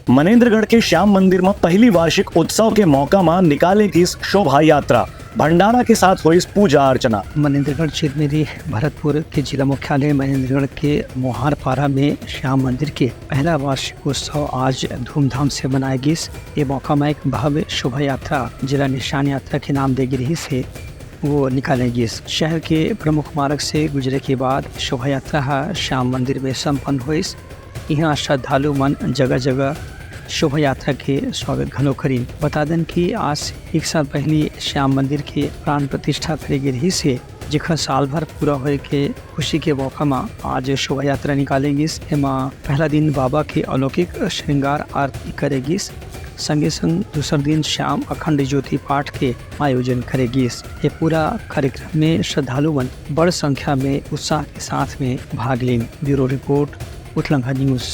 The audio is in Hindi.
मनेन्द्रगढ़ के श्याम मंदिर में पहली वार्षिक उत्सव के मौका में निकाले गई शोभा यात्रा भंडारा के साथ हुई पूजा अर्चना। मनेन्द्रगढ़ क्षेत्र में भरतपुर के जिला मुख्यालय मनेन्द्रगढ़ के मोहारपारा में श्याम मंदिर के पहला वार्षिक उत्सव आज धूमधाम से मनाया गया। ये मौका में एक भव्य शोभा यात्रा जिला निशान यात्रा के नाम दे रही से वो निकाले गई। शहर के प्रमुख मार्ग से गुजरे के बाद शोभा यात्रा श्याम मंदिर में संपन्न हुई। यहाँ श्रद्धालु मन जगह जगह शोभा यात्रा के स्वागत घनो करी। बता दें कि आज एक साल पहले श्याम मंदिर के प्राण प्रतिष्ठा करी गई रही से जिखा साल भर पूरा होए के खुशी के मौका में आज शोभा यात्रा निकालेगी। एमा पहला दिन बाबा के अलौकिक श्रृंगार आरती करेगी, संगे संग दूसरा दिन श्याम अखंड ज्योति पाठ के आयोजन करेगी। ये पूरा कार्यक्रम में श्रद्धालु मन बड़ संख्या में उत्साह के साथ में भाग लें। ब्यूरो रिपोर्ट उथलंगा न्यूज़।